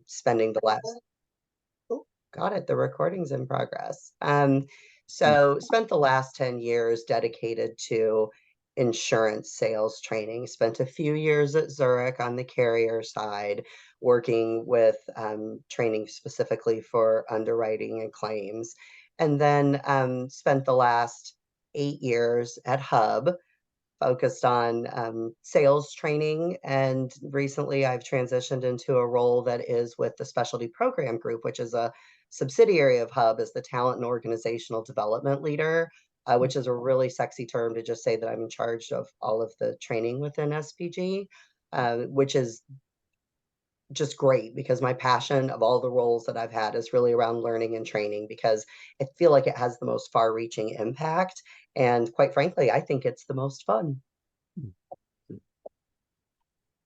spending the last, oh, got it, the recording's in progress. Mm. So spent the last 10 years dedicated to insurance sales training, spent a few years at Zurich on the carrier side, working with training specifically for underwriting and claims, and then spent the last 8 years at Hub focused on sales training. And recently I've transitioned into a role that is with the Specialty Program Group, which is a subsidiary of Hub, as the talent and organizational development leader, which is a really sexy term to just say that I'm in charge of all of the training within SPG, which is just great because my passion of all the roles that I've had is really around learning and training because I feel like it has the most far reaching impact. And quite frankly, I think it's the most fun.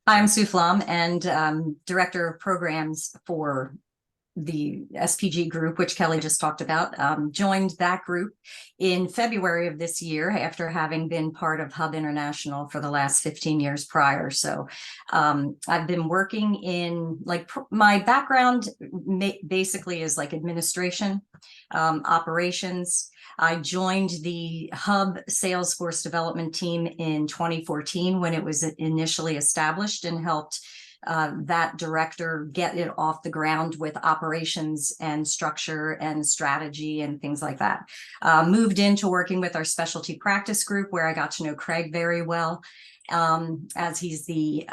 I'm Sue Flom and Director of Programs for the SPG group, which Kelley just talked about. Joined that group in February of this year after having been part of Hub International for the last 15 years prior. So I've been working in, like, my background basically is like administration, operations. I joined the Hub Salesforce development team in 2014 when it was initially established, and helped that director get it off the ground with operations and structure and strategy and things like that. Moved into working with our specialty practice group, where I got to know Craig very well, as he's the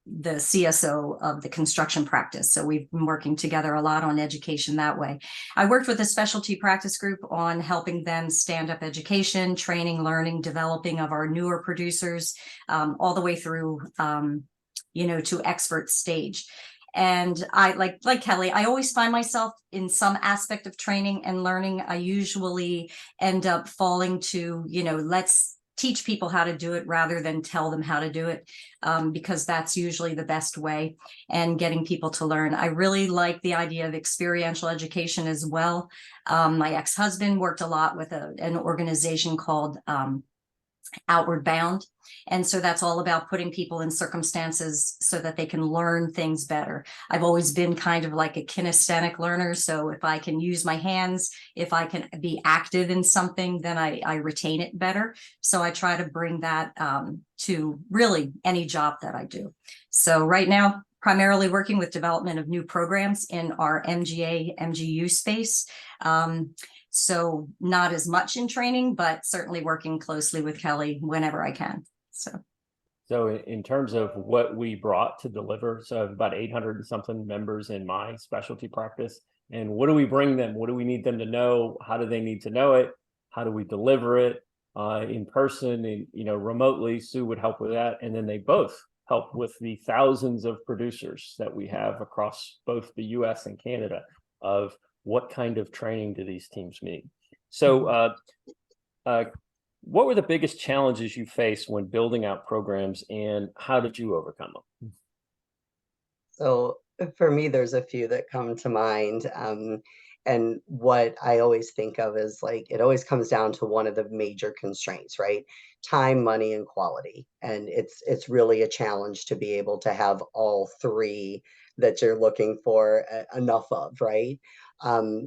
CSO of the construction practice. So we've been working together a lot on education that way. I worked with the specialty practice group on helping them stand up education, training, learning, developing of our newer producers, all the way through to expert stage. And I like Kelley, I always find myself in some aspect of training and learning. I usually end up falling to, let's teach people how to do it rather than tell them how to do it, because that's usually the best way and getting people to learn. I really like the idea of experiential education as well. My ex-husband worked a lot with an organization called Outward Bound. And so that's all about putting people in circumstances so that they can learn things better. I've always been kind of like a kinesthetic learner. So if I can use my hands, if I can be active in something, then I retain it better. So I try to bring that to really any job that I do. So right now, primarily working with development of new programs in our MGA, MGU space. So not as much in training, but certainly working closely with Kelley whenever I can. So in terms of what we brought to deliver, so I have about 800 and something members in my specialty practice. And what do we bring them? What do we need them to know? How do they need to know it? How do we deliver it in person and remotely? Sue would help with that. And then they both help with the thousands of producers that we have across both the US and Canada of what kind of training do these teams need. So what were the biggest challenges you faced when building out programs, and how did you overcome them? So for me, there's a few that come to mind. And what I always think of is, like, it always comes down to one of the major constraints, right? Time, money, and quality. And it's really a challenge to be able to have all three that you're looking for enough of, right?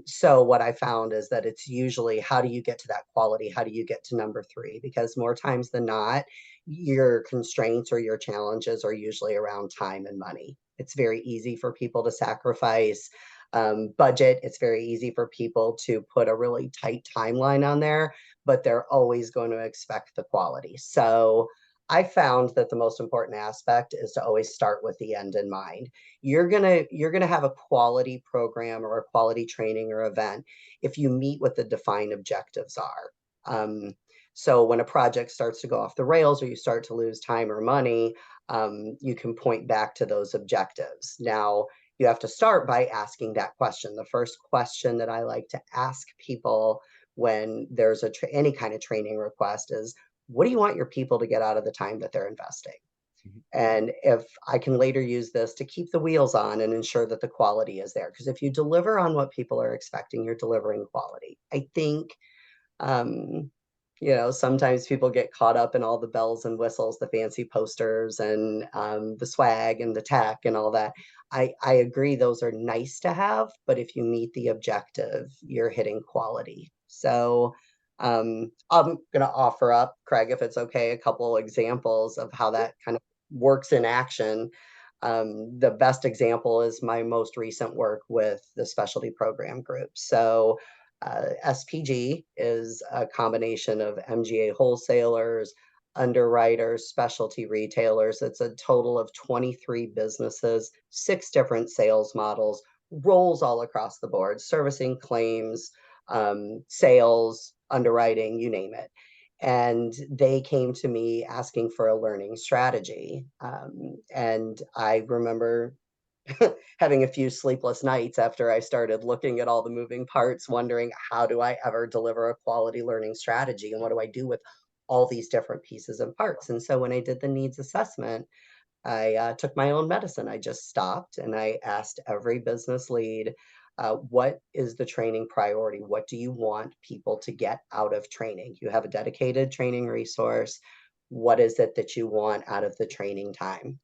So what I found is that it's usually, how do you get to that quality? How do you get to number three? Because more times than not, your constraints or your challenges are usually around time and money. It's very easy for people to sacrifice budget. It's very easy for people to put a really tight timeline on there, but they're always going to expect the quality. So I found that the most important aspect is to always start with the end in mind. You're gonna have a quality program or a quality training or event if you meet what the defined objectives are. So when a project starts to go off the rails or you start to lose time or money, you can point back to those objectives. Now, you have to start by asking that question. The first question that I like to ask people when there's any kind of training request is, what do you want your people to get out of the time that they're investing? And if I can later use this to keep the wheels on and ensure that the quality is there. Because if you deliver on what people are expecting, you're delivering quality. I think sometimes people get caught up in all the bells and whistles, the fancy posters and the swag and the tech and all that. I agree those are nice to have, but if you meet the objective, you're hitting quality. So I'm going to offer up, Craig, if it's okay, a couple examples of how that kind of works in action. The best example is my most recent work with the specialty program group. So SPG is a combination of MGA wholesalers, underwriters, specialty retailers. It's a total of 23 businesses, 6 different sales models, roles all across the board, servicing claims, sales, underwriting, you name it. And they came to me asking for a learning strategy. And I remember having a few sleepless nights after I started looking at all the moving parts, wondering how do I ever deliver a quality learning strategy and what do I do with all these different pieces and parts. And so when I did the needs assessment, I took my own medicine. I just stopped and I asked every business lead, what is the training priority? What do you want people to get out of training? You have a dedicated training resource. What is it that you want out of the training time?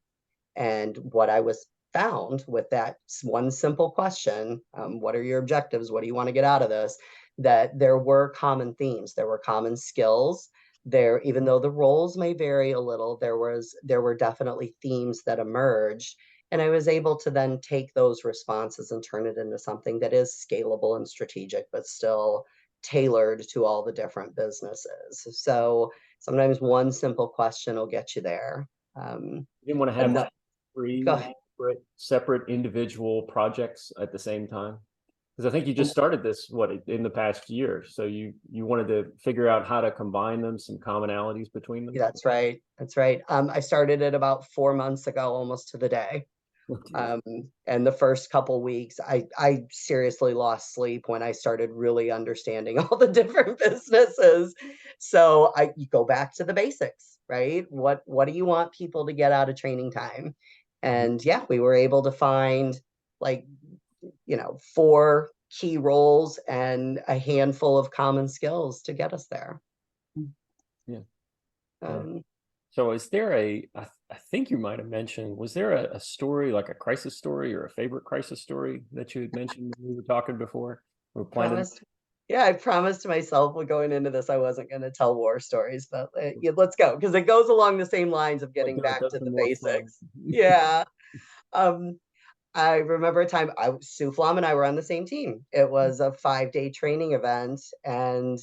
And what I was found with that one simple question, what are your objectives? What do you want to get out of this? That there were common themes, there were common skills there, even though the roles may vary a little, there were definitely themes that emerged. And I was able to then take those responses and turn it into something that is scalable and strategic, but still tailored to all the different businesses. So sometimes one simple question will get you there. You didn't want to have And like go 3 ahead. separate individual projects at the same time? Because I think you just started this, what, in the past year. So you wanted to figure out how to combine them, some commonalities between them. That's right. That's right. I started it about 4 months ago, almost to the day. And the first couple weeks, I seriously lost sleep when I started really understanding all the different businesses. So you go back to the basics, right? What do you want people to get out of training time? And yeah, we were able to find like 4 key roles and a handful of common skills to get us there. Yeah. Um, So is there I think you might have mentioned, was there a story, like a crisis story or a favorite crisis story that you had mentioned when we were talking before? We're planning. Promised. Yeah, I promised myself going into this I wasn't going to tell war stories, but yeah, let's go because it goes along the same lines of getting back That's to the more fun. basics. Yeah. Um, I remember a time Sue Flom and I were on the same team. It was a 5-day training event, and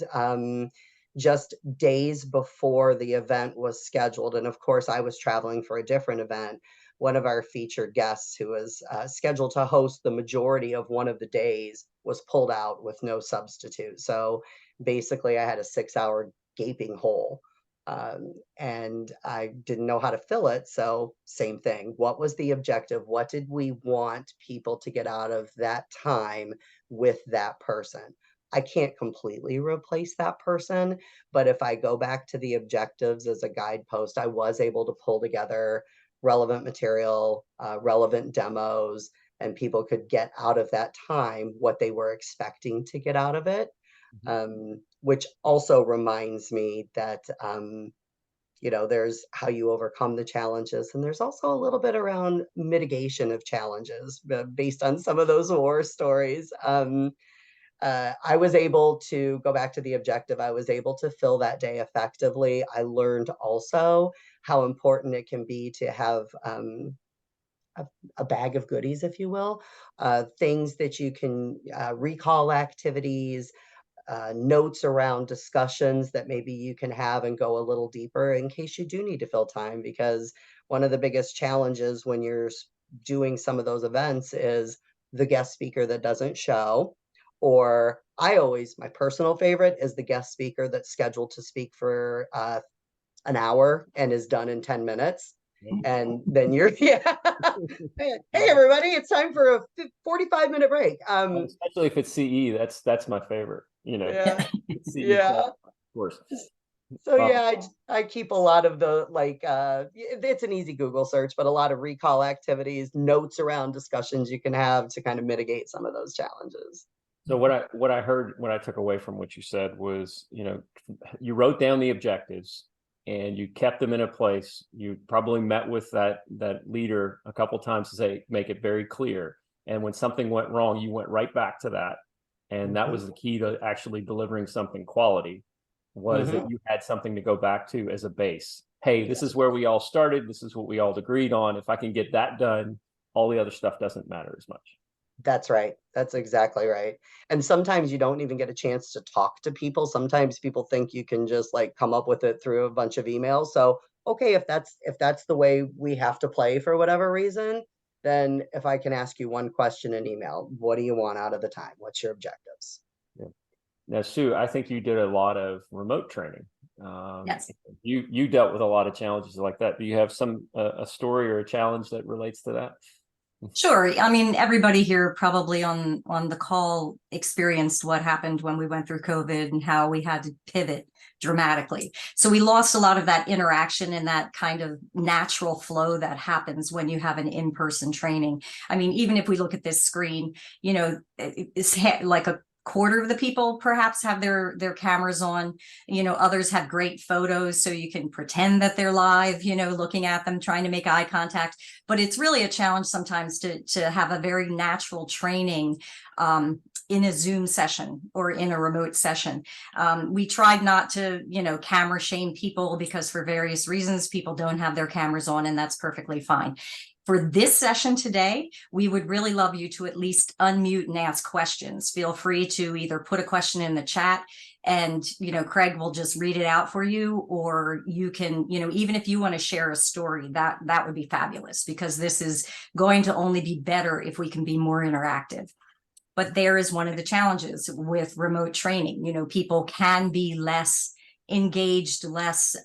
just days before the event was scheduled, and of course I was traveling for a different event. One of our featured guests, who was scheduled to host the majority of one of the days, was pulled out with no substitute. So basically, I had a 6-hour gaping hole. And I didn't know how to fill it. So same thing. What was the objective? What did we want people to get out of that time with that person? I can't completely replace that person, but if I go back to the objectives as a guidepost, I was able to pull together relevant material, relevant demos, and people could get out of that time what they were expecting to get out of it. Which also reminds me that there's how you overcome the challenges, and there's also a little bit around mitigation of challenges based on some of those war stories. I was able to go back to the objective. I was able to fill that day effectively. I learned also how important it can be to have a bag of goodies, if you will, things that you can recall activities, notes around discussions that maybe you can have and go a little deeper in case you do need to fill time. Because one of the biggest challenges when you're doing some of those events is the guest speaker that doesn't show. Or my personal favorite is the guest speaker that's scheduled to speak for an hour and is done in 10 minutes. And then you're, yeah. Hey, everybody, it's time for a 45-minute break. Especially if it's CE, that's my favorite. Yeah, CE, yeah. of course. So yeah, I keep a lot of the it's an easy Google search, but a lot of recall activities, notes around discussions you can have to kind of mitigate some of those challenges. So what I heard, what I took away from what you said was, you wrote down the objectives and you kept them in a place. You probably met with that leader a couple times to say, make it very clear. And when something went wrong, you went right back to that. And that Mhm. was the key to actually delivering something quality, was that Mhm. you had something to go back to as a base. Hey, this Yeah. is where we all started. This is what we all agreed on. If I can get that done, all the other stuff doesn't matter as much. That's right. That's exactly right. And sometimes you don't even get a chance to talk to people. Sometimes people think you can just like come up with it through a bunch of emails. So, okay, if that's the way we have to play for whatever reason, then if I can ask you one question in email, what do you want out of the time? What's your objectives? Yeah. Now, Sue, I think you did a lot of remote training. Yes. You dealt with a lot of challenges like that. Do you have some a story or a challenge that relates to that? Sure. I mean, everybody here probably on the call experienced what happened when we went through COVID and how we had to pivot dramatically. So we lost a lot of that interaction and that kind of natural flow that happens when you have an in-person training. I mean, even if we look at this screen, it's like a quarter of the people perhaps have their cameras on. Others have great photos, so you can pretend that they're live, looking at them, trying to make eye contact. But it's really a challenge sometimes to have a very natural training in a Zoom session or in a remote session. We tried not to, camera shame people, because for various reasons, people don't have their cameras on, and that's perfectly fine. For this session today, we would really love you to at least unmute and ask questions. Feel free to either put a question in the chat and, Craig will just read it out for you, or you can, even if you want to share a story, that would be fabulous, because this is going to only be better if we can be more interactive. But there is one of the challenges with remote training. People can be less engaged, less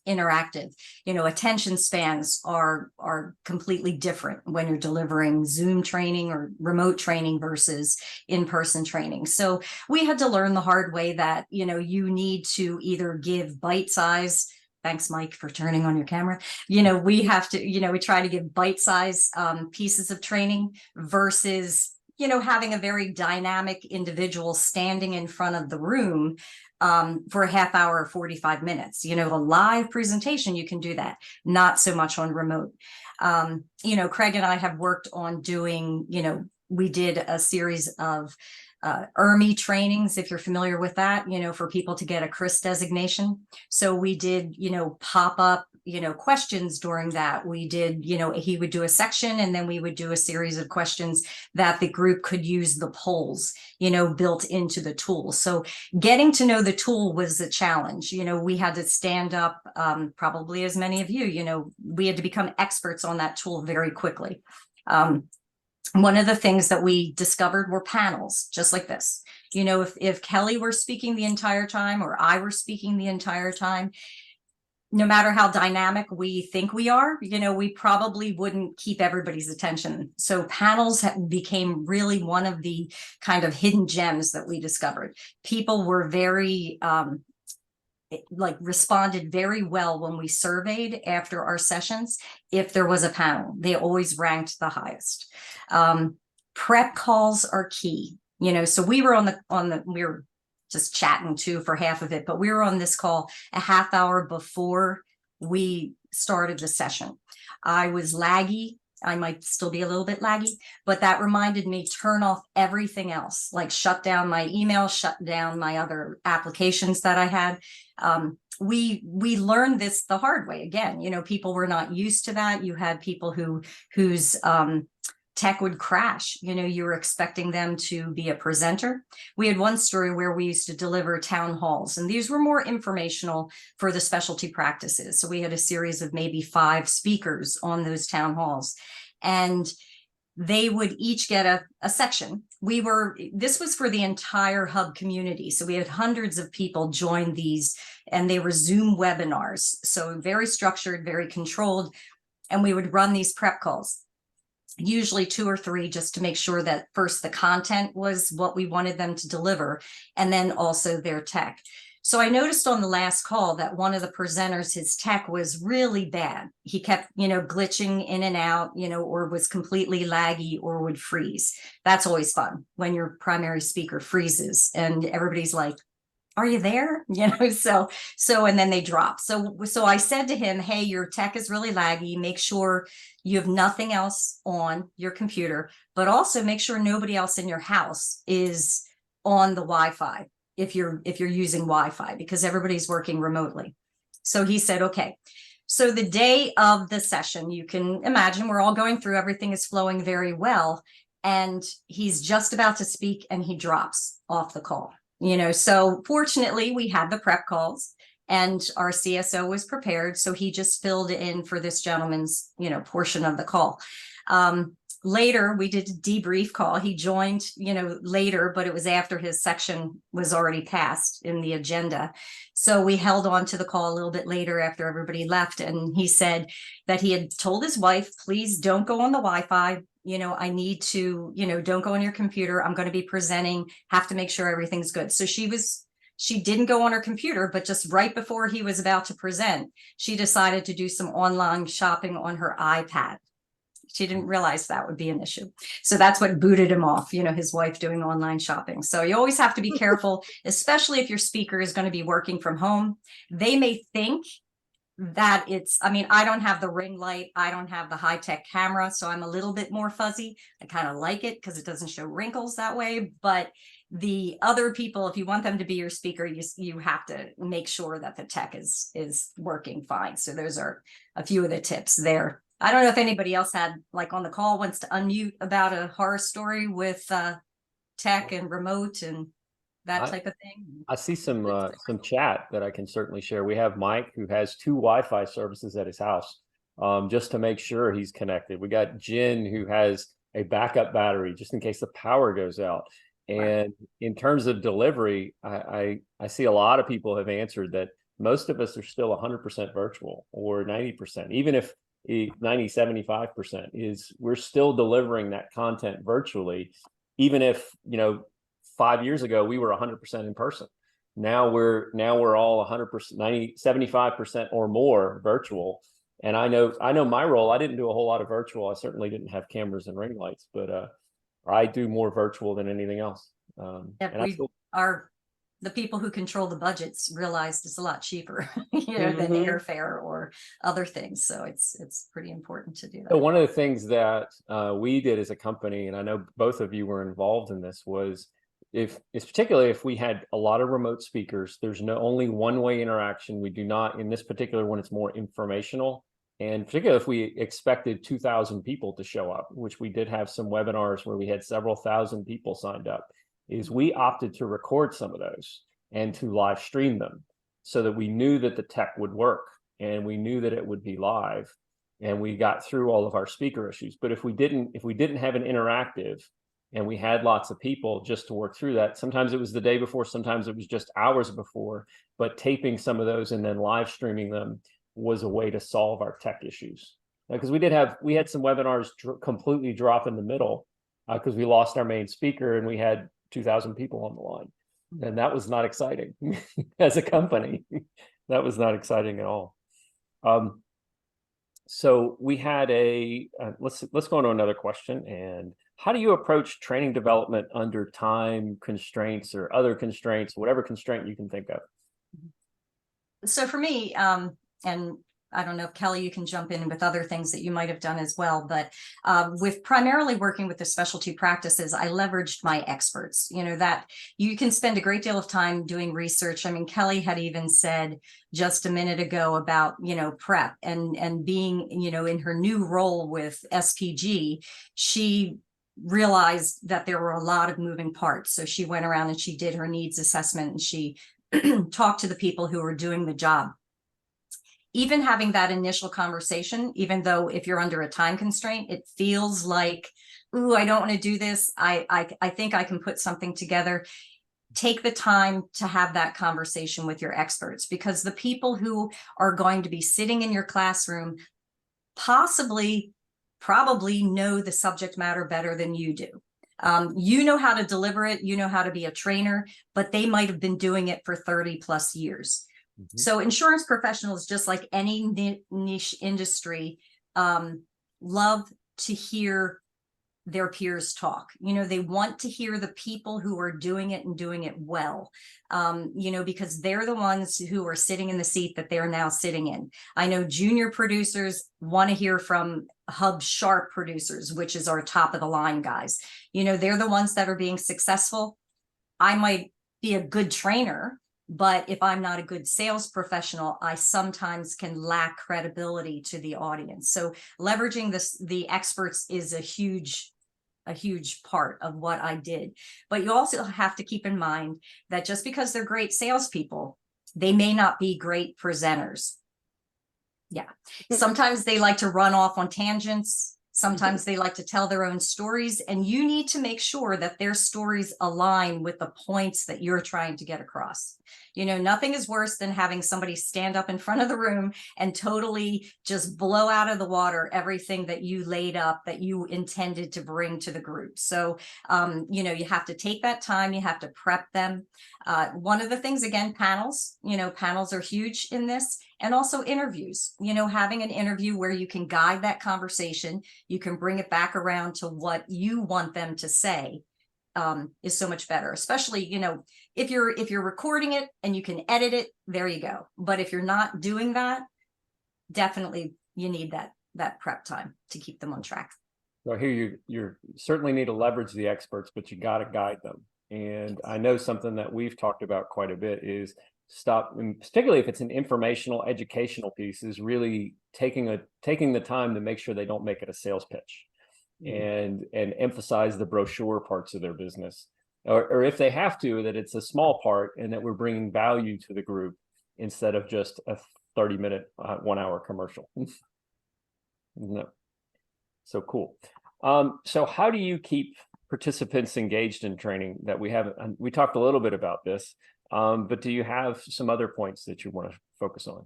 interactive. Attention spans are completely different when you're delivering Zoom training or remote training versus in-person training. So we had to learn the hard way that you need to either give bite-size. Thanks, Mike, for turning on your camera. We have to, we try to give bite-size pieces of training versus having a very dynamic individual standing in front of the room for a half hour or 45 minutes. A live presentation, you can do that, not so much on remote. Craig and I have worked on doing, we did a series of ERMI trainings, if you're familiar with that, for people to get a CRIS designation. So we did, pop up, questions during that. We did, he would do a section and then we would do a series of questions that the group could use the polls, built into the tool. So getting to know the tool was a challenge. We had to stand up, probably as many of you, we had to become experts on that tool very quickly. One of the things that we discovered were panels, just like this. If Kelley were speaking the entire time or I were speaking the entire time, no matter how dynamic we think we are, we probably wouldn't keep everybody's attention. So panels became really one of the kind of hidden gems that we discovered. People were very, responded very well when we surveyed after our sessions. If there was a panel, they always ranked the highest. Prep calls are key. So we were we were just chatting too for half of it, but we were on this call a half hour before we started the session. I was laggy. I might still be a little bit laggy, but that reminded me, turn off everything else, like shut down my email, shut down my other applications that I had. We learned this the hard way. Again, people were not used to that. You had people whose tech would crash. You were expecting them to be a presenter. We had one story where we used to deliver town halls, and these were more informational for the specialty practices. So we had a series of maybe 5 speakers on those town halls, and they would each get a section. This was for the entire hub community. So we had hundreds of people join these, and they were Zoom webinars. So very structured, very controlled. And we would run these prep calls, usually 2 or 3, just to make sure that first the content was what we wanted them to deliver, and then also their tech. So I noticed on the last call that one of the presenters, his tech was really bad. He kept, glitching in and out, or was completely laggy or would freeze. That's always fun when your primary speaker freezes and everybody's like, are you there? And then they drop. So I said to him, hey, your tech is really laggy. Make sure you have nothing else on your computer, but also make sure nobody else in your house is on the Wi-Fi if you're using Wi-Fi, because everybody's working remotely. So he said, okay. So the day of the session, you can imagine we're all going through, everything is flowing very well. And he's just about to speak and he drops off the call. So fortunately we had the prep calls and our CSO was prepared. So he just filled in for this gentleman's, portion of the call. Later, we did a debrief call. He joined, later, but it was after his section was already passed in the agenda. So we held on to the call a little bit later after everybody left. And he said that he had told his wife, please don't go on the Wi-Fi. I need to, don't go on your computer. I'm going to be presenting, have to make sure everything's good. So she didn't go on her computer, but just right before he was about to present, she decided to do some online shopping on her iPad. She didn't realize that would be an issue. So that's what booted him off, his wife doing online shopping. So you always have to be careful, especially if your speaker is going to be working from home. They may think that I don't have the ring light. I don't have the high-tech camera. So I'm a little bit more fuzzy. I kind of like it because it doesn't show wrinkles that way. But the other people, if you want them to be your speaker, you have to make sure that the tech is working fine. So those are a few of the tips there. I don't know if anybody else had, like on the call, wants to unmute about a horror story with tech and remote and that type of thing. I see some chat that I can certainly share. We have Mike, who has 2 Wi-Fi services at his house, just to make sure he's connected. We got Jen, who has a backup battery just in case the power goes out. And in terms of delivery, I see a lot of people have answered that most of us are still 100% virtual or 90%, even if 75% is we're still delivering that content virtually, even if 5 years ago we were 100% in person. Now we're all 100%, 75% or more virtual. And I know my role, I didn't do a whole lot of virtual. I certainly didn't have cameras and ring lights, but I do more virtual than anything else. The people who control the budgets realized it's a lot cheaper, than airfare or other things. So it's pretty important to do that. So one of the things that we did as a company, and I know both of you were involved in this, was particularly if we had a lot of remote speakers, there's only one-way interaction. We do not, in this particular one, it's more informational. And particularly if we expected 2,000 people to show up, which we did have some webinars where we had several thousand people signed up, is we opted to record some of those and to live stream them so that we knew that the tech would work and we knew that it would be live and we got through all of our speaker issues. But if we didn't have an interactive and we had lots of people just to work through that, sometimes it was the day before, sometimes it was just hours before, but taping some of those and then live streaming them was a way to solve our tech issues. Because we had some webinars completely drop in the middle because we lost our main speaker and we had 2,000 people on the line. And that was not exciting as a company. That was not exciting at all. So we had let's go on to another question. And how do you approach training development under time constraints or other constraints, whatever constraint you can think of? So for me, and I don't know if Kelley, you can jump in with other things that you might have done as well, but with primarily working with the specialty practices, I leveraged my experts, that you can spend a great deal of time doing research. I mean, Kelley had even said just a minute ago about, prep and being, in her new role with SPG, she realized that there were a lot of moving parts. So she went around and she did her needs assessment and she talked to the people who were doing the job. Even having that initial conversation, even though if you're under a time constraint, it feels like, ooh, I don't want to do this. I think I can put something together. Take the time to have that conversation with your experts, because the people who are going to be sitting in your classroom probably know the subject matter better than you do. You know how to deliver it, you know how to be a trainer, but they might have been doing it for 30 plus years. So insurance professionals, just like any niche industry, love to hear their peers talk. They want to hear the people who are doing it and doing it well, because they're the ones who are sitting in the seat that they're now sitting in. I know junior producers want to hear from Hub Sharp producers, which is our top of the line guys. They're the ones that are being successful. I might be a good trainer, but if I'm not a good sales professional, I sometimes can lack credibility to the audience. So leveraging the experts is a huge part of what I did. But you also have to keep in mind that just because they're great salespeople, they may not be great presenters. Yeah. Sometimes they like to run off on tangents. Sometimes they like to tell their own stories, and you need to make sure that their stories align with the points that you're trying to get across. Nothing is worse than having somebody stand up in front of the room and totally just blow out of the water everything that you laid up, that you intended to bring to the group. So, you have to take that time, you have to prep them. One of the things, again, panels are huge in this, and also interviews. Having an interview where you can guide that conversation, you can bring it back around to what you want them to say, is so much better. Especially, if you're recording it and you can edit it, there you go. But if you're not doing that, definitely you need that prep time to keep them on track. So here you certainly need to leverage the experts, but you got to guide them. And I know something that we've talked about quite a bit is stop, and particularly if it's an informational, educational piece, is really taking the time to make sure they don't make it a sales pitch, and emphasize the brochure parts of their business, or if they have to, that it's a small part and that we're bringing value to the group instead of just a 30-minute, 1-hour commercial. No. So cool. So how do you keep participants engaged in training? That we talked a little bit about this, but do you have some other points that you want to focus on?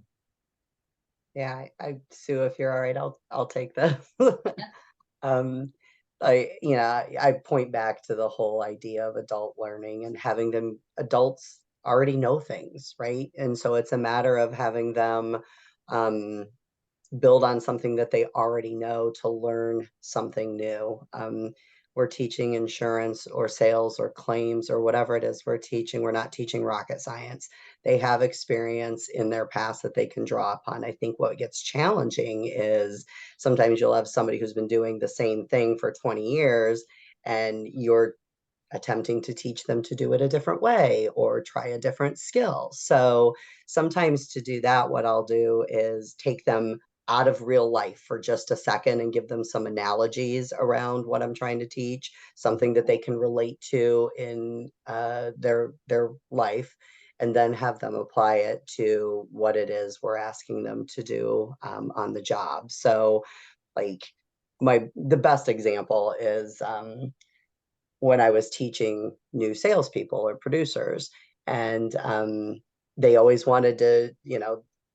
Yeah, Sue, if you're all right, I'll take this. I point back to the whole idea of adult learning and having adults already know things, right? And so it's a matter of having them build on something that they already know to learn something new. We're teaching insurance or sales or claims or whatever it is we're teaching. We're not teaching rocket science. They have experience in their past that they can draw upon. I think what gets challenging is sometimes you'll have somebody who's been doing the same thing for 20 years and you're attempting to teach them to do it a different way or try a different skill. So sometimes to do that, what I'll do is take them out of real life for just a second and give them some analogies around what I'm trying to teach, something that they can relate to in their life, and then have them apply it to what it is we're asking them to do on the job. So like the best example is when I was teaching new salespeople or producers, and they always wanted to,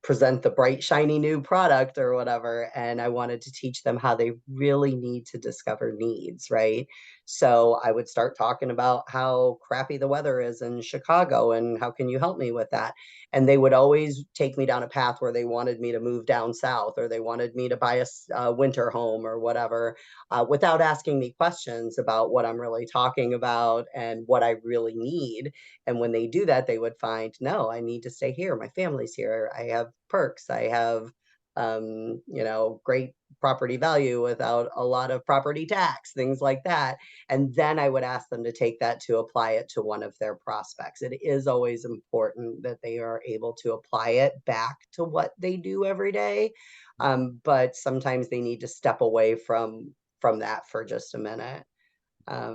present the bright, shiny new product or whatever. And I wanted to teach them how they really need to discover needs, right? So I would start talking about how crappy the weather is in Chicago and how can you help me with that? And they would always take me down a path where they wanted me to move down south or they wanted me to buy a winter home or whatever, without asking me questions about what I'm really talking about and what I really need. And when they do that, they would find, no, I need to stay here. My family's here. I have perks. I have, great property value without a lot of property tax, things like that. And then I would ask them to take that to apply it to one of their prospects. It is always important that they are able to apply it back to what they do every day. But sometimes they need to step away from that for just a minute. I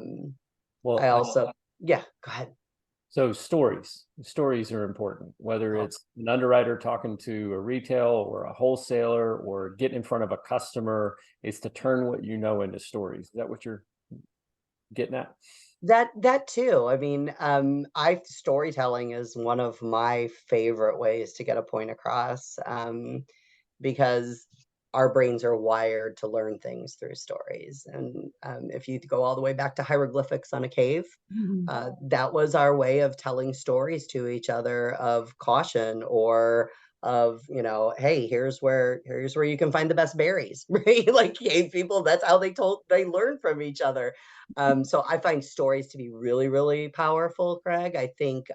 also, yeah, go ahead. So stories are important, whether it's an underwriter talking to a retail or a wholesaler or getting in front of a customer, is to turn what you know into stories. Is that what you're getting at? That too. I mean, storytelling is one of my favorite ways to get a point across, because our brains are wired to learn things through stories. And if you go all the way back to hieroglyphics on a cave, that was our way of telling stories to each other of caution, or of, hey, here's where you can find the best berries, right? Like cave people, that's how they learn from each other. So I find stories to be really, really powerful, Craig. I think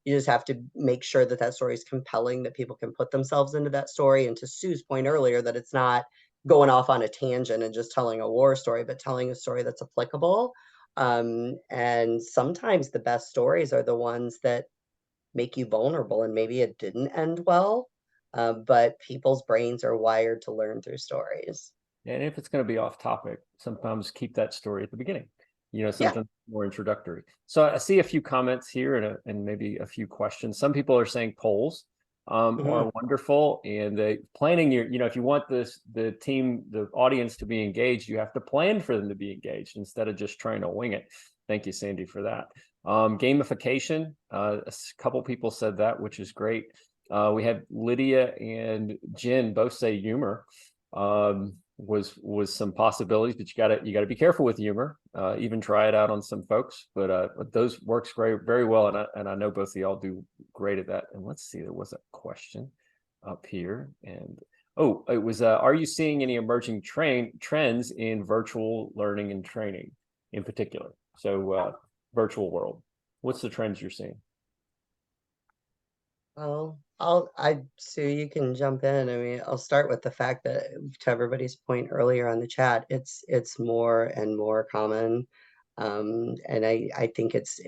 you just have to make sure that that story is compelling, that people can put themselves into that story. And to Sue's point earlier, that it's not going off on a tangent and just telling a war story, but telling a story that's applicable. And sometimes the best stories are the ones that make you vulnerable, and maybe it didn't end well, but people's brains are wired to learn through stories. And if it's going to be off topic, sometimes keep that story at the beginning, Yeah. sometimes more introductory. So I see a few comments here and maybe a few questions. Some people are saying polls are wonderful, and the planning if you want the audience to be engaged, you have to plan for them to be engaged instead of just trying to wing it. Thank you, Sandy, for that. Gamification, a couple people said that, which is great. We had Lydia and Jen both say humor. Was some possibilities, but you gotta be careful with humor. Even try it out on some folks, but those works very well, and I know both of y'all do great at that. And let's see, there was a question up here, and it was are you seeing any emerging trends in virtual learning and training in particular? So virtual world, what's the trends you're seeing? Well, Sue, you can jump in. I mean, I'll start with the fact that, to everybody's point earlier on the chat, it's more and more common. And I think it's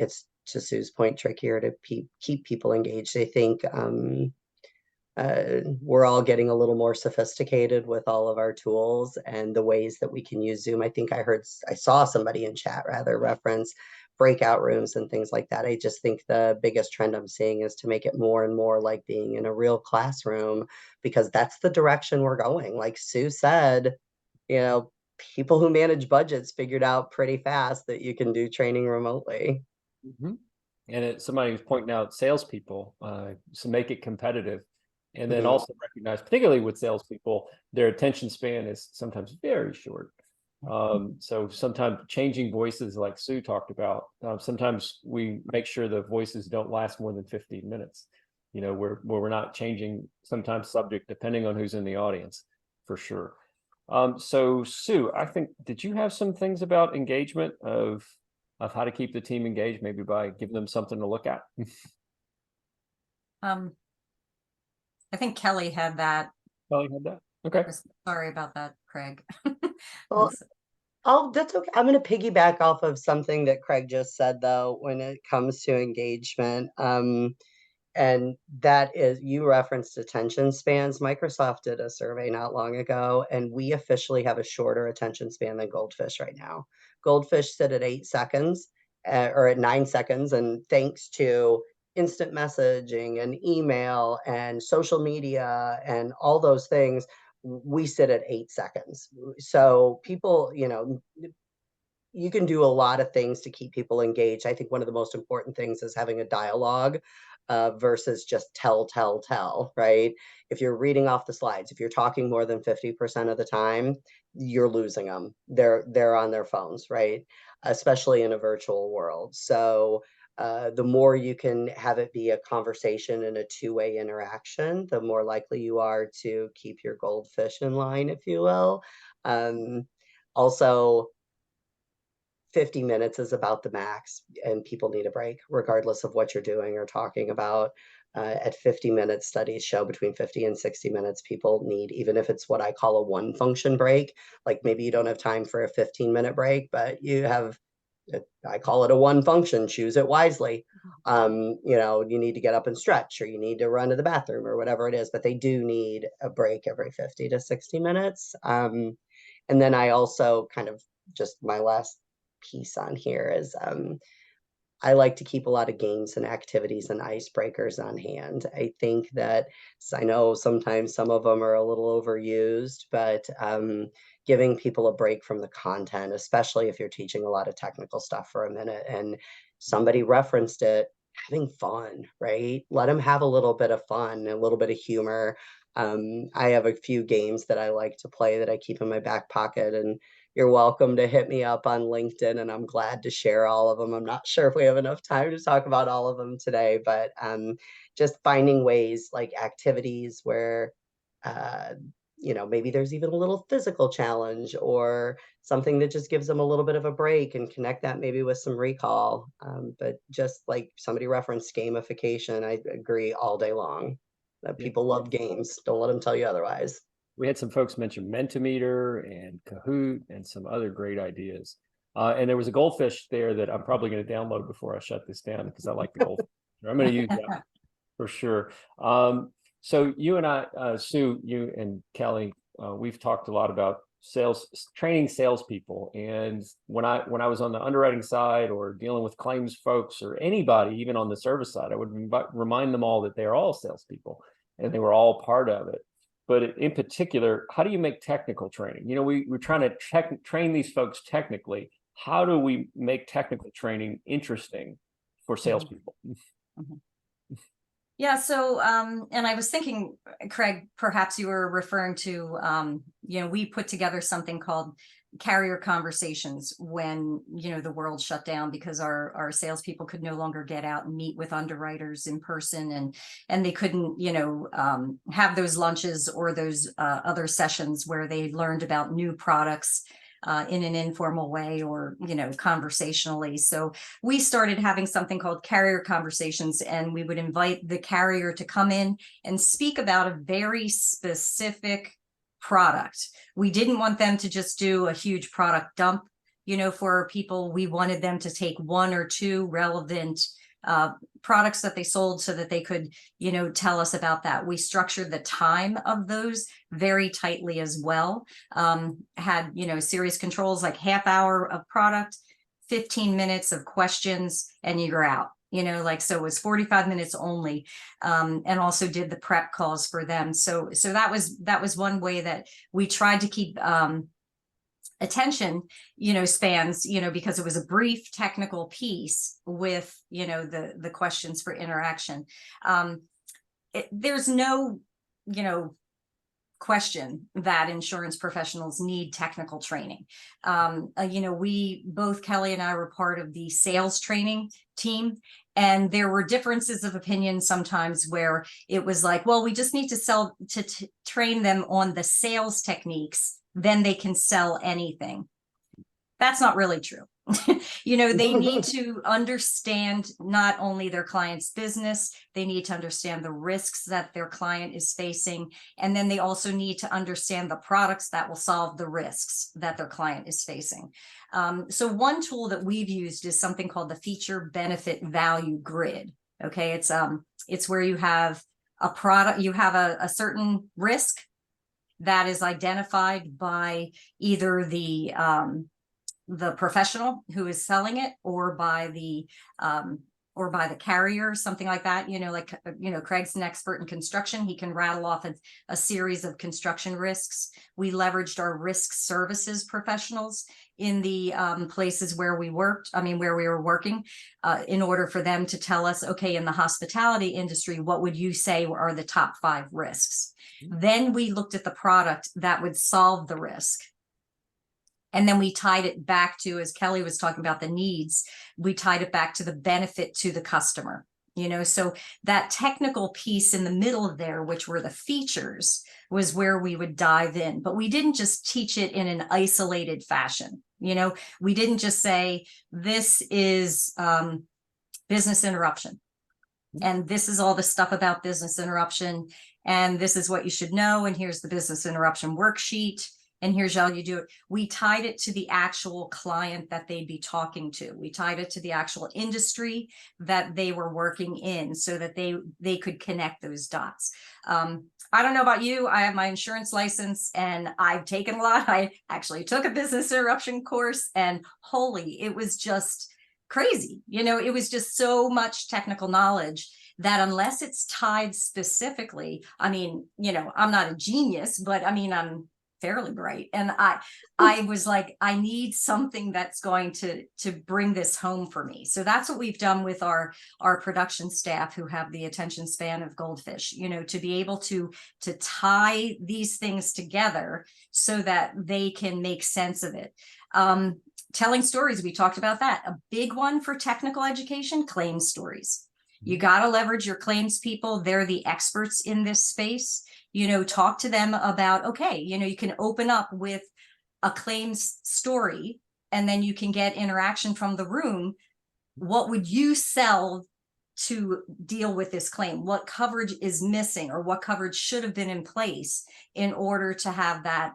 to Sue's point, trickier to keep people engaged. I think we're all getting a little more sophisticated with all of our tools and the ways that we can use Zoom. I think I saw somebody in chat rather reference breakout rooms and things like that. I just think the biggest trend I'm seeing is to make it more and more like being in a real classroom, because that's the direction we're going. Like Sue said, people who manage budgets figured out pretty fast that you can do training remotely. Mm-hmm. And somebody was pointing out salespeople, so make it competitive. And then also recognize, particularly with salespeople, their attention span is sometimes very short. So sometimes changing voices, like Sue talked about, sometimes we make sure the voices don't last more than 15 minutes, where we're not changing sometimes subject depending on who's in the audience, for sure. So Sue, I think, did you have some things about engagement of how to keep the team engaged, maybe by giving them something to look at? I think Kelley had that. Kelly had that. Okay. Sorry about that, Craig. Well, that's okay. I'm going to piggyback off of something that Craig just said, though, when it comes to engagement. And that is, you referenced attention spans. Microsoft did a survey not long ago, and we officially have a shorter attention span than goldfish right now. Goldfish sit at 8 seconds, or at 9 seconds, and thanks to instant messaging and email and social media and all those things, we sit at 8 seconds. So people, you can do a lot of things to keep people engaged. I think one of the most important things is having a dialogue versus just tell, right? If you're reading off the slides, if you're talking more than 50% of the time, you're losing them. They're on their phones, right? Especially in a virtual world. So the more you can have it be a conversation and a two-way interaction, the more likely you are to keep your goldfish in line, if you will. Also, 50 minutes is about the max, and people need a break regardless of what you're doing or talking about. At 50 minutes, studies show between 50 and 60 minutes people need, even if it's what I call a one function break. Like maybe you don't have time for a 15-minute break, but you have, I call it a one function, choose it wisely. You need to get up and stretch, or you need to run to the bathroom, or whatever it is, but they do need a break every 50 to 60 minutes. And then I also kind of, just my last piece on here is, I like to keep a lot of games and activities and icebreakers on hand. I think that, I know sometimes some of them are a little overused, but giving people a break from the content, especially if you're teaching a lot of technical stuff for a minute, and somebody referenced it, having fun, right? Let them have a little bit of fun, a little bit of humor. I have a few games that I like to play that I keep in my back pocket, and you're welcome to hit me up on LinkedIn, and I'm glad to share all of them. I'm not sure if we have enough time to talk about all of them today, but just finding ways like activities where, uh, maybe there's even a little physical challenge or something that just gives them a little bit of a break, and connect that maybe with some recall. But just like somebody referenced gamification, I agree all day long that Yeah. people love games. Don't let them tell you otherwise. We had some folks mention Mentimeter and Kahoot and some other great ideas. And there was a goldfish there that I'm probably going to download before I shut this down because I like the goldfish. I'm going to use that for sure. So you and I, Sue, you and Kelley, we've talked a lot about training salespeople. And when I was on the underwriting side or dealing with claims folks or anybody, even on the service side, I would remind them all that they're all salespeople and they were all part of it. But in particular, how do you make technical training? We're trying to train these folks technically. How do we make technical training interesting for salespeople? Mm-hmm. Yeah, so and I was thinking, Craig, perhaps you were referring to we put together something called carrier conversations when the world shut down because our salespeople could no longer get out and meet with underwriters in person, and they couldn't have those lunches or those other sessions where they learned about new products in an informal way or conversationally. So we started having something called carrier conversations, and we would invite the carrier to come in and speak about a very specific product. We didn't want them to just do a huge product dump for people. We wanted them to take one or two relevant products that they sold so that they could tell us about that. We structured the time of those very tightly as well. Had series controls, like half hour of product, 15 minutes of questions, and you're out. So it was 45 minutes only, and also did the prep calls for them. So that was one way that we tried to keep attention spans, because it was a brief technical piece with the questions for interaction. There's no question that insurance professionals need technical training. We both, Kelley and I, were part of the sales training team, and there were differences of opinion sometimes where it was like, well, we just need to train them on the sales techniques, then they can sell anything. That's not really true. They need to understand not only their client's business, they need to understand the risks that their client is facing. And then they also need to understand the products that will solve the risks that their client is facing. So one tool that we've used is something called the feature benefit value grid. Okay. It's where you have a product, you have a certain risk that is identified by either the professional who is selling it or by the carrier, something like that. Craig's an expert in construction. He can rattle off a series of construction risks. We leveraged our risk services professionals in the places where we were working, in order for them to tell us, okay, in the hospitality industry, what would you say are the top 5 risks? Then we looked at the product that would solve the risk. And then we tied it back to, as Kelley was talking about the needs, we tied it back to the benefit to the customer. So that technical piece in the middle of there, which were the features, was where we would dive in. But we didn't just teach it in an isolated fashion. We didn't just say, this is business interruption, and this is all the stuff about business interruption, and this is what you should know, and here's the business interruption worksheet, and here's how you do it. We tied it to the actual client that they'd be talking to. We tied it to the actual industry that they were working in, so that they could connect those dots. I don't know about you. I have my insurance license and I've taken a lot. I actually took a business interruption course, and holy, it was just crazy. It was just so much technical knowledge that unless it's tied specifically, I'm not a genius, but I'm fairly bright. And I was like, I need something that's going to bring this home for me. So that's what we've done with our production staff who have the attention span of goldfish, you know, to be able to tie these things together so that they can make sense of it. Telling stories, we talked about that. A big one for technical education, claims stories. You got to leverage your claims people. They're the experts in this space. You know, talk to them about, okay, you know, you can open up with a claims story and then you can get interaction from the room. What would you sell to deal with this claim? What coverage is missing, or what coverage should have been in place in order to have that,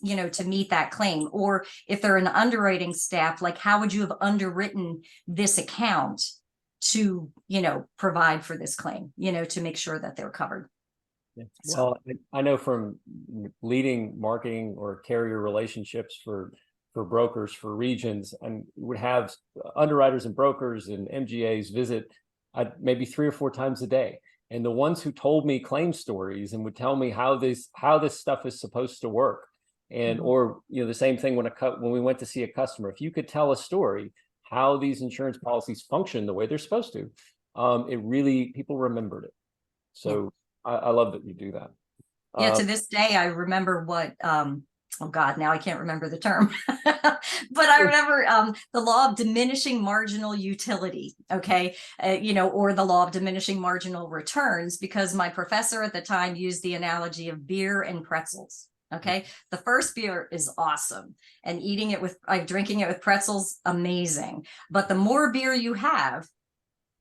you know, to meet that claim? Or if they're an underwriting staff, like how would you have underwritten this account to, you know, provide for this claim, you know, to make sure that they're covered? Yeah. Well, I know from leading marketing or carrier relationships for brokers for regions, and would have underwriters and brokers and MGAs visit maybe 3 or 4 times a day. And the ones who told me claim stories and would tell me how this stuff is supposed to work, and or you know, the same thing when we went to see a customer, if you could tell a story how these insurance policies function the way they're supposed to, it really, people remembered it. So I love that you do that. Yeah, to this day, I remember what, oh God, now I can't remember the term, but I remember the law of diminishing marginal utility, okay, you know, or the law of diminishing marginal returns, because my professor at the time used the analogy of beer and pretzels. Okay, the first beer is awesome, and drinking it with pretzels, amazing. But the more beer you have,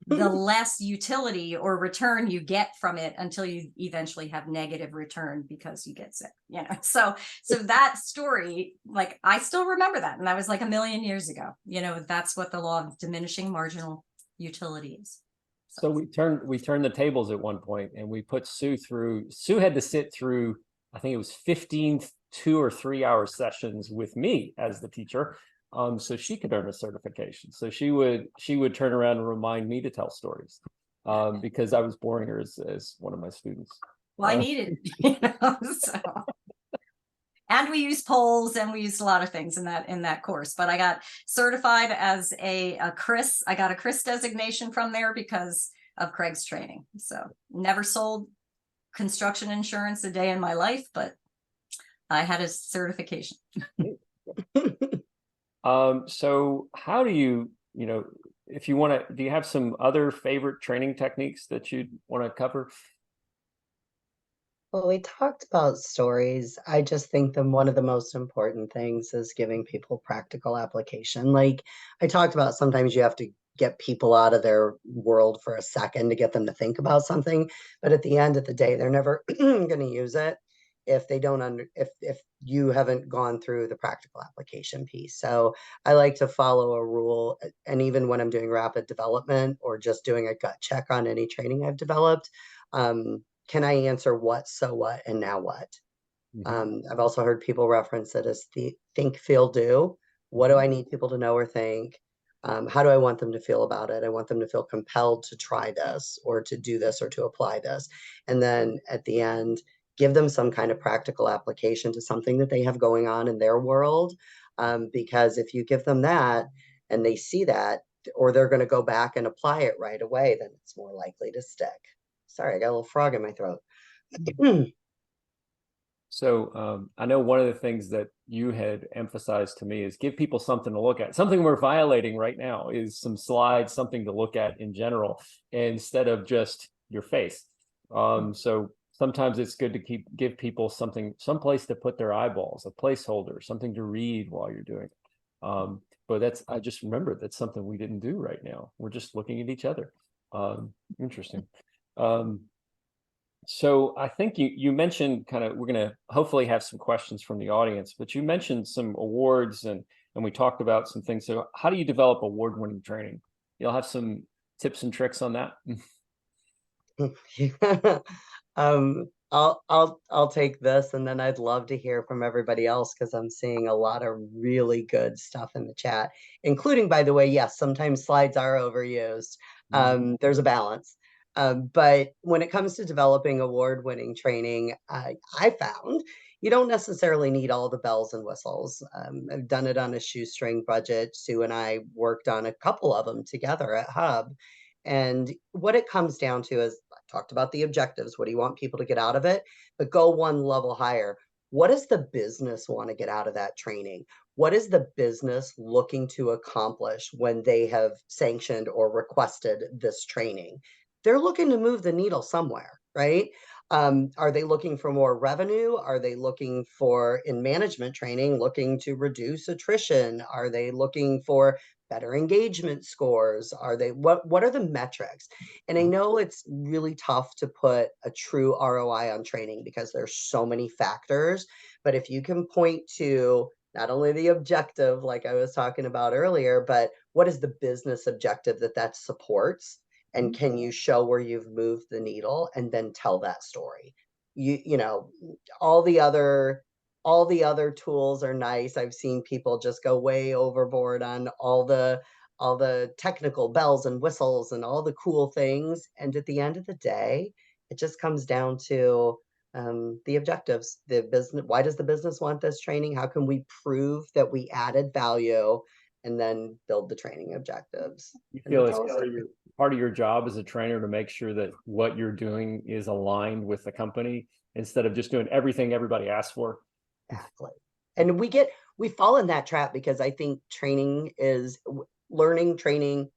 the less utility or return you get from it, until you eventually have negative return because you get sick, you know. So that story, like, I still remember that, and that was like a million years ago. You know, that's what the law of diminishing marginal utility is. So we turned the tables at one point, and we put Sue through. Sue had to sit through, I think it was 15 2 or 3 hour sessions with me as the teacher, so she could earn a certification. So she would turn around and remind me to tell stories, because I was boring her as one of my students. Well, I needed, you know, so. And we used polls, and we used a lot of things in that course. But I got certified as a CRIS. I got a CRIS designation from there because of Craig's training. So never sold construction insurance a day in my life, but I had a certification. So how do you know, if you want to, do you have some other favorite training techniques that you'd want to cover? Well, we talked about stories. I just think that one of the most important things is giving people practical application. Like I talked about, sometimes you have to get people out of their world for a second to get them to think about something. But at the end of the day, they're never going to use it if they don't if you haven't gone through the practical application piece. So I like to follow a rule. And even when I'm doing rapid development or just doing a gut check on any training I've developed, can I answer what, so what, and now what? I've also heard people reference it as the think, feel, do. What do I need people to know or think? How do I want them to feel about it? I want them to feel compelled to try this or to do this or to apply this. And then at the end, give them some kind of practical application to something that they have going on in their world. Because if you give them that and they see that, or they're going to go back and apply it right away, then it's more likely to stick. Sorry, I got a little frog in my throat. So I know one of the things that you had emphasized to me is give people something to look at. Something we're violating right now is some slides, something to look at in general, instead of just your face. So sometimes it's good to give people someplace to put their eyeballs, a placeholder, something to read while you're doing it. But I just remembered that's something we didn't do right now. We're just looking at each other. Interesting. So I think you mentioned we're going to hopefully have some questions from the audience, but you mentioned some awards and we talked about some things. So how do you develop award-winning training? You'll have some tips and tricks on that. I'll take this, and then I'd love to hear from everybody else, because I'm seeing a lot of really good stuff in the chat, including, by the way, yes, sometimes slides are overused. There's a balance. But when it comes to developing award-winning training, I found you don't necessarily need all the bells and whistles. I've done it on a shoestring budget. Sue and I worked on a couple of them together at Hub. And what it comes down to is I talked about the objectives. What do you want people to get out of it? But go one level higher. What does the business want to get out of that training? What is the business looking to accomplish when they have sanctioned or requested this training? They're looking to move the needle somewhere, right? Are they looking for more revenue? Are they looking for, in management training, looking to reduce attrition? Are they looking for better engagement scores? Are they, what are the metrics? And I know it's really tough to put a true ROI on training because there's so many factors, but if you can point to not only the objective, like I was talking about earlier, but what is the business objective that supports? And can you show where you've moved the needle and then tell that story? You know, all the other tools are nice. I've seen people just go way overboard on all the technical bells and whistles and all the cool things. And at the end of the day, it just comes down to the objectives, the business. Why does the business want this training? How can we prove that we added value? And then build the training objectives. You And feel then it's tell us. part of your job as a trainer to make sure that what you're doing is aligned with the company instead of just doing everything everybody asks for. Exactly. And we fall in that trap because I think training is learning training.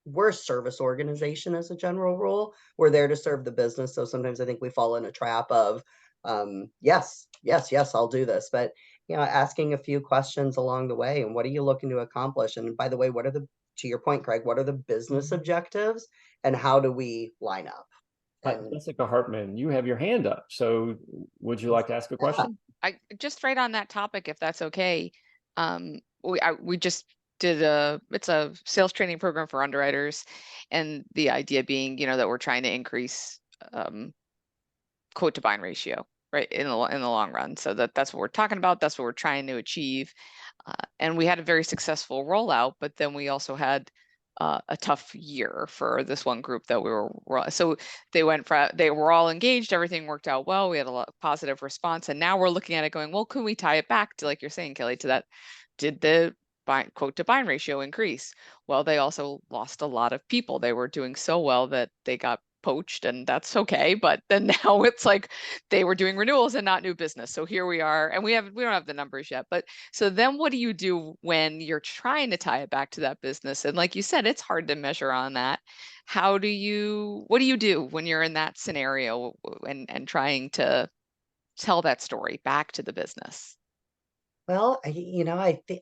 We're a service organization as a general rule. We're there to serve the business. So sometimes I think we fall in a trap of, yes, I'll do this. But, you know, asking a few questions along the way and what are you looking to accomplish? And by the way, to your point, Craig, what are the business objectives and how do we line up? And Jessica Hartman, you have your hand up. So would you like to ask a question? I just right on that topic, if that's okay. We just did it's a sales training program for underwriters, and the idea being, that we're trying to increase quote to bind ratio, right, in the long run. So that's what we're talking about. That's what we're trying to achieve. And we had a very successful rollout, but then we also had a tough year for this one group that so they were all engaged, everything worked out well, we had a lot of positive response, and now we're looking at it going, well, can we tie it back to, like you're saying, Kelley, to that, did the quote to bind ratio increase? Well, they also lost a lot of people. They were doing so well that they got poached, and that's okay. But then now it's like they were doing renewals and not new business. So here we are, and we don't have the numbers yet. But so then what do you do when you're trying to tie it back to that business? And like you said, it's hard to measure on that. What do you do when you're in that scenario and trying to tell that story back to the business? well, I think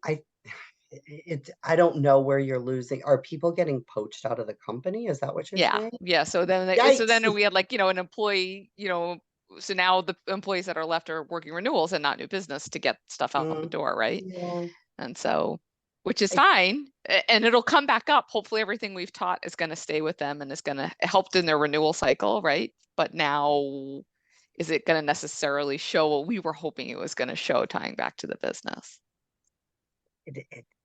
I don't know where you're losing. Are people getting poached out of the company? Is that what you're saying? Yeah. So then Yikes. we had, like, an employee, so now the employees that are left are working renewals and not new business to get stuff out the door, right? Yeah. And so, which is I, fine, and it'll come back up. Hopefully everything we've taught is going to stay with them and is going to help in their renewal cycle, right? But now, is it going to necessarily show what we were hoping it was going to show, tying back to the business?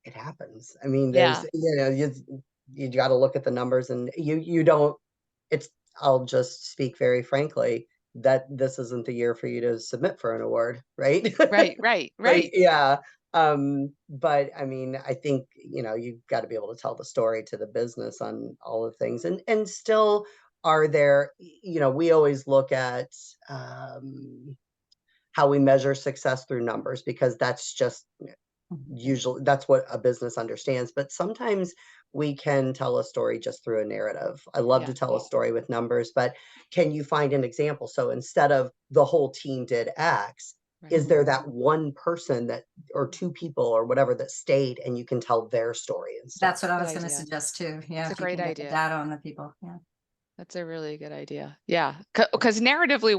it happens. I mean, Yeah. you got to look at the numbers, and you don't. It's I'll just speak very frankly that this isn't the year for you to submit for an award, right? Right. Yeah. But I mean, I think, you've got to be able to tell the story to the business on all of things. And still are there, we always look at how we measure success through numbers because that's just usually that's what a business understands. But sometimes we can tell a story just through a narrative. I love to tell a story with numbers, but can you find an example? So instead of the whole team did X, is there that one person that, or two people or whatever, that stayed and you can tell their story instead? That's what I was going to suggest too. Yeah. It's a great idea. Data on the people. Yeah. That's a really good idea. Yeah. Because narratively,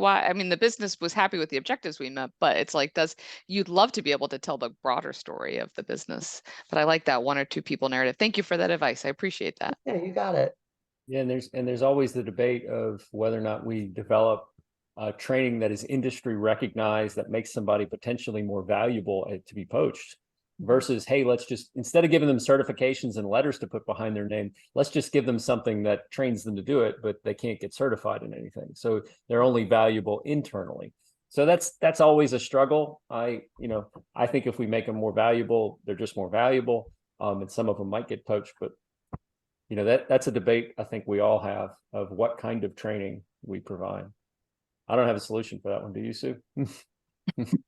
the business was happy with the objectives we met, but it's like, you'd love to be able to tell the broader story of the business. But I like that one or two people narrative. Thank you for that advice. I appreciate that. Yeah, you got it. Yeah, and there's always the debate of whether or not we develop training that is industry recognized, that makes somebody potentially more valuable to be poached. versus, hey, let's just, instead of giving them certifications and letters to put behind their name, let's just give them something that trains them to do it, but they can't get certified in anything. So they're only valuable internally. So that's always a struggle. I think if we make them more valuable, they're just more valuable. And some of them might get poached, but that's a debate I think we all have of what kind of training we provide. I don't have a solution for that one. Do you, Sue?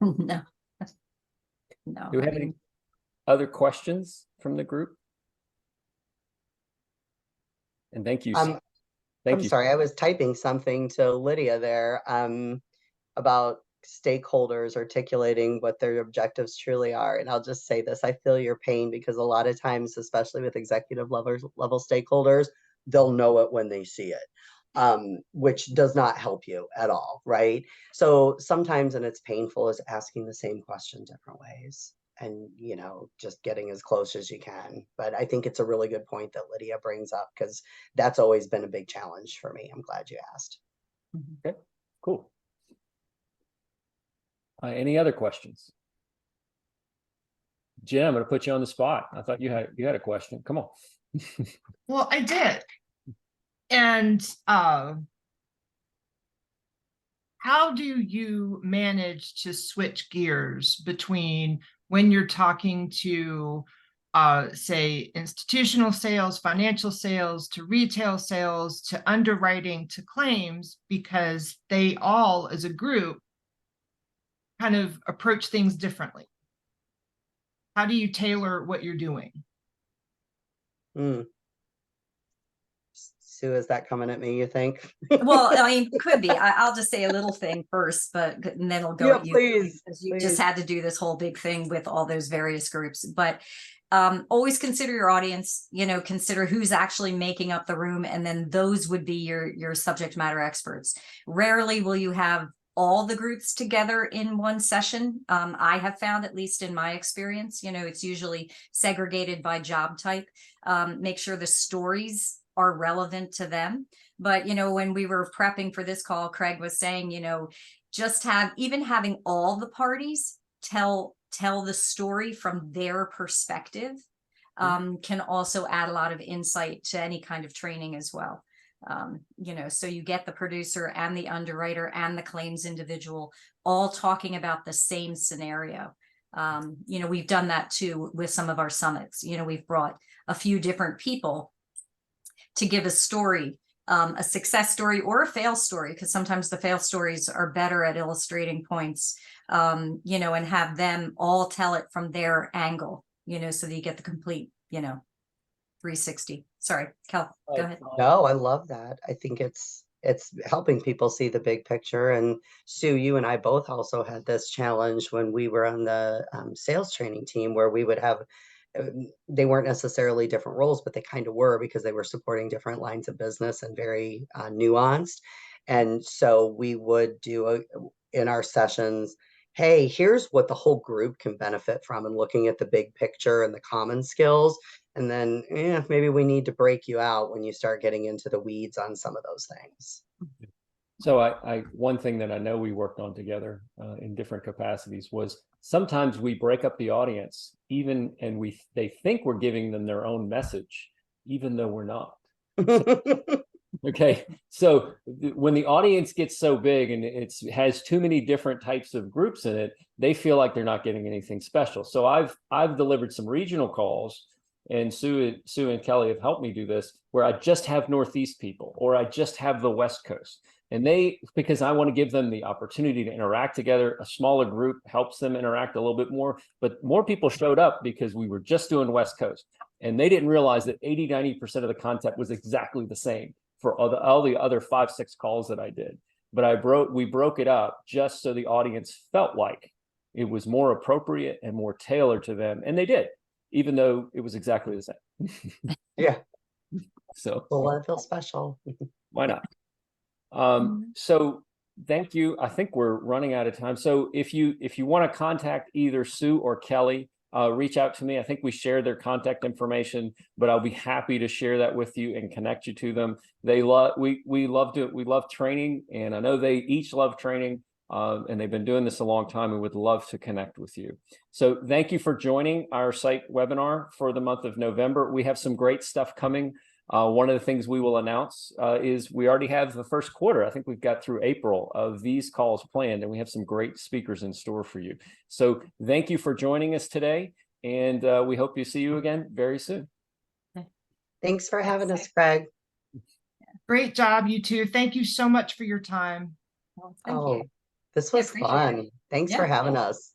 No. No. Do we have any other questions from the group? And thank you. Thank I'm you. sorry, I was typing something to Lydia there about stakeholders articulating what their objectives truly are. And I'll just say this, I feel your pain, because a lot of times, especially with executive level stakeholders, they'll know it when they see it, which does not help you at all, right? So sometimes, and it's painful, is asking the same question different ways and, just getting as close as you can. But I think it's a really good point that Lydia brings up, because that's always been a big challenge for me. I'm glad you asked. Okay, cool. Any other questions? Jen, I'm going to put you on the spot. I thought you had a question. Come on. Well, I did. And how do you manage to switch gears between when you're talking to say institutional sales, financial sales, to retail sales, to underwriting, to claims, because they all as a group kind of approach things differently? How do you tailor what you're doing? Sue, is that coming at me, you think? Well, I mean, could be. I'll just say a little thing first, and then I'll go Yeah, at you. please. Because you just had to do this whole big thing with all those various groups. But always consider your audience, consider who's actually making up the room. And then those would be your subject matter experts. Rarely will you have all the groups together in one session. I have found, at least in my experience, it's usually segregated by job type. Make sure the stories are relevant to them. But, when we were prepping for this call, Craig was saying, just having all the parties tell the story from their perspective can also add a lot of insight to any kind of training as well. So you get the producer and the underwriter and the claims individual all talking about the same scenario. We've done that too with some of our summits. We've brought a few different people to give a story, a success story or a fail story, because sometimes the fail stories are better at illustrating points, and have them all tell it from their angle, so that you get the complete, 360. Sorry, Kel, go ahead. No, I love that. I think it's helping people see the big picture. And Sue, you and I both also had this challenge when we were on the sales training team, where we would have, they weren't necessarily different roles, but they kind of were, because they were supporting different lines of business and very nuanced. And so we would do in our sessions, hey, here's what the whole group can benefit from, and looking at the big picture and the common skills. And then maybe we need to break you out when you start getting into the weeds on some of those things. So one thing that I know we worked on together in different capacities was sometimes we break up the audience, and they think we're giving them their own message, even though we're not. Okay, so when the audience gets so big and it has too many different types of groups in it, they feel like they're not getting anything special. So I've delivered some regional calls, and Sue and Kelley have helped me do this, where I just have Northeast people, or I just have the West Coast. And because I want to give them the opportunity to interact together. A smaller group helps them interact a little bit more, but more people showed up because we were just doing West Coast, and they didn't realize that 80-90% of the content was exactly the same for all the other 5-6 calls that I did. But we broke it up just so the audience felt like it was more appropriate and more tailored to them. And they did, even though it was exactly the same. Yeah. So Well, let it feel special. why not? So thank you. I think we're running out of time. So if you want to contact either Sue or Kelley, reach out to me. I think we share their contact information, but I'll be happy to share that with you and connect you to them. We love training, and I know they each love training. And they've been doing this a long time and would love to connect with you. So thank you for joining our site webinar for the month of November. We have some great stuff coming. One of the things we will announce is we already have the first quarter. I think we've got through April of these calls planned, and we have some great speakers in store for you. So thank you for joining us today, and we hope to see you again very soon. Thanks for having us, Craig. Great job, you two. Thank you so much for your time. Well, thank you. This was appreciate it. fun. Thanks for Yeah. having us.